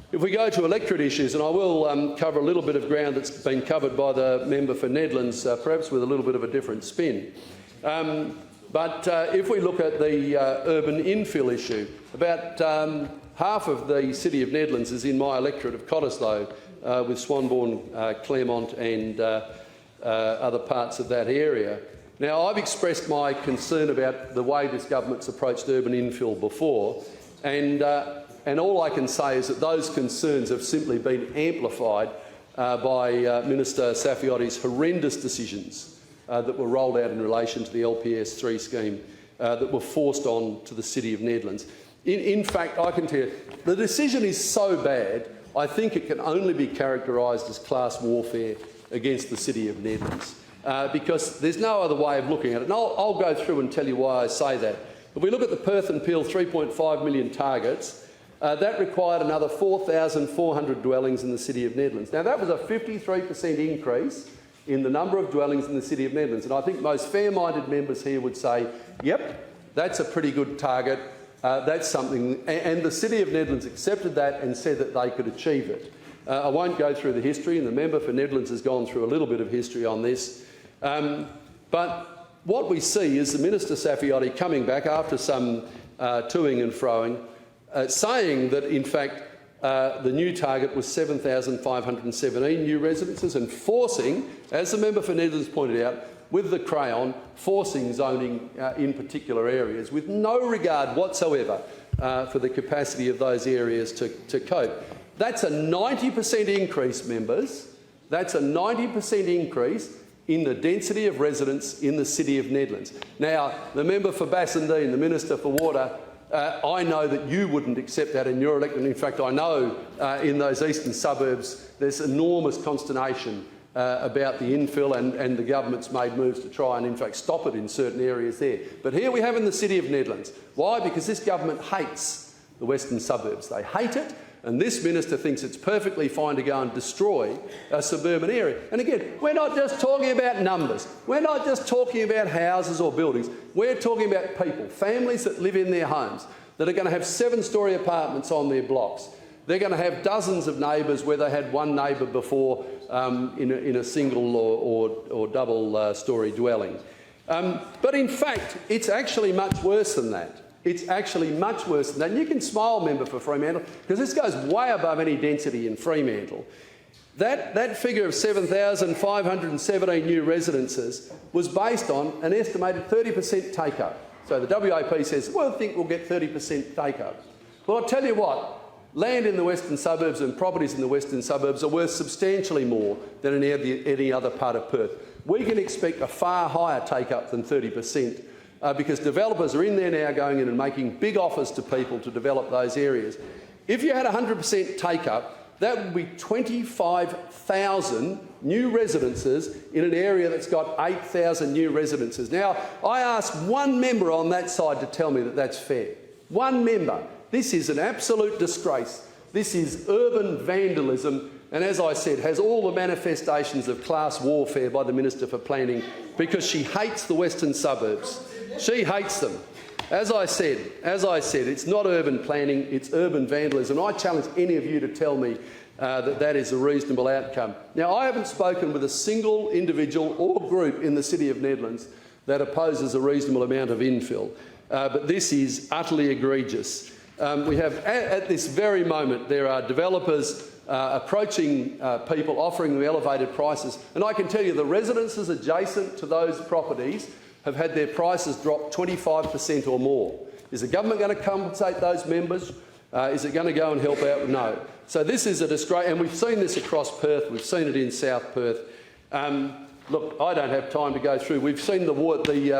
If we go to electorate issues, and I will cover a little bit of ground that's been covered by the member for Nedlands, perhaps with a little bit of a different spin. But if we look at the urban infill issue, about half of the City of Nedlands is in my electorate of Cottesloe, with Swanbourne, Claremont and other parts of that area. Now, I've expressed my concern about the way this government's approached urban infill before, and all I can say is that those concerns have simply been amplified by Minister Saffioti's horrendous decisions that were rolled out in relation to the LPS 3 scheme that were forced on to the City of Nedlands. In fact, I can tell you, the decision is so bad, I think it can only be characterised as class warfare against the City of Nedlands, because there's no other way of looking at it. And I'll go through and tell you why I say that. If we look at the Perth and Peel 3.5 million targets, that required another 4,400 dwellings in the City of Nedlands. Now, that was a 53% increase in the number of dwellings in the City of Nedlands, and I think most fair-minded members here would say, yep, that's a pretty good target, that's something, and the City of Nedlands accepted that and said that they could achieve it. I won't go through the history, and the member for Nedlands has gone through a little bit of history on this, but what we see is the Minister Saffioti coming back after some toing and froing, saying that, in fact, the new target was 7,517 new residences, and forcing, as the member for Nedlands pointed out, with the crayon, forcing zoning in particular areas with no regard whatsoever for the capacity of those areas to cope. That's a 90% increase, members. That's a 90% increase in the density of residents in the City of Nedlands. Now, the member for Bassendean, the Minister for Water, I know that you wouldn't accept that in your electorate. In fact, I know in those eastern suburbs there's enormous consternation about the infill, and the government's made moves to try and, in fact, stop it in certain areas there. But here we have in the City of Nedlands. Why? Because this government hates the Western Suburbs. They hate it, and this minister thinks it's perfectly fine to go and destroy a suburban area. And again, we're not just talking about numbers. We're not just talking about houses or buildings. We're talking about people, families that live in their homes, that are going to have 7-storey apartments on their blocks. They're going to have dozens of neighbours where they had one neighbour before in a single or double-storey dwelling. But in fact, it's actually much worse than that. It's actually much worse than that. And you can smile, member for Fremantle, because this goes way above any density in Fremantle. That figure of 7,517 new residences was based on an estimated 30% take-up. So the WAP says, well, I think we'll get 30% take-up. Well, I'll tell you what, land in the Western Suburbs and properties in the Western Suburbs are worth substantially more than in any other part of Perth. We can expect a far higher take-up than 30%. Because developers are in there now going in and making big offers to people to develop those areas. If you had 100% take-up, that would be 25,000 new residences in an area that's got 8,000 new residences. Now, I asked one member on that side to tell me that that's fair. One member. This is an absolute disgrace. This is urban vandalism, and as I said, has all the manifestations of class warfare by the Minister for Planning, because she hates the Western Suburbs. She hates them. As I said, it's not urban planning, it's urban vandalism. I challenge any of you to tell me that is a reasonable outcome. Now, I haven't spoken with a single individual or group in the City of Nedlands that opposes a reasonable amount of infill, but this is utterly egregious. We have, at this very moment, there are developers approaching people, offering them elevated prices, and I can tell you the residences adjacent to those properties have had their prices drop 25% or more. Is the government going to compensate those members? Is it going to go and help out? No. So this is a disgrace, and we've seen this across Perth. We've seen it in South Perth. Look, I don't have time to go through. We've seen the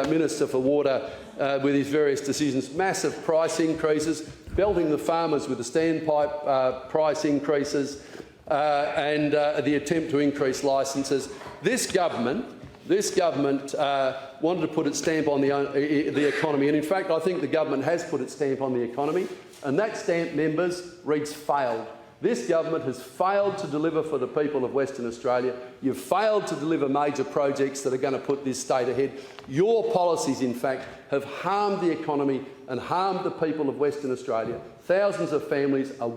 Minister for Water with his various decisions, massive price increases, belting the farmers with the standpipe price increases, and the attempt to increase licences. This government wanted to put its stamp on the economy, and in fact I think the government has put its stamp on the economy, and that stamp, members, reads failed. This government has failed to deliver for the people of Western Australia. You've failed to deliver major projects that are going to put this state ahead. Your policies, in fact, have harmed the economy and harmed the people of Western Australia. Thousands of families are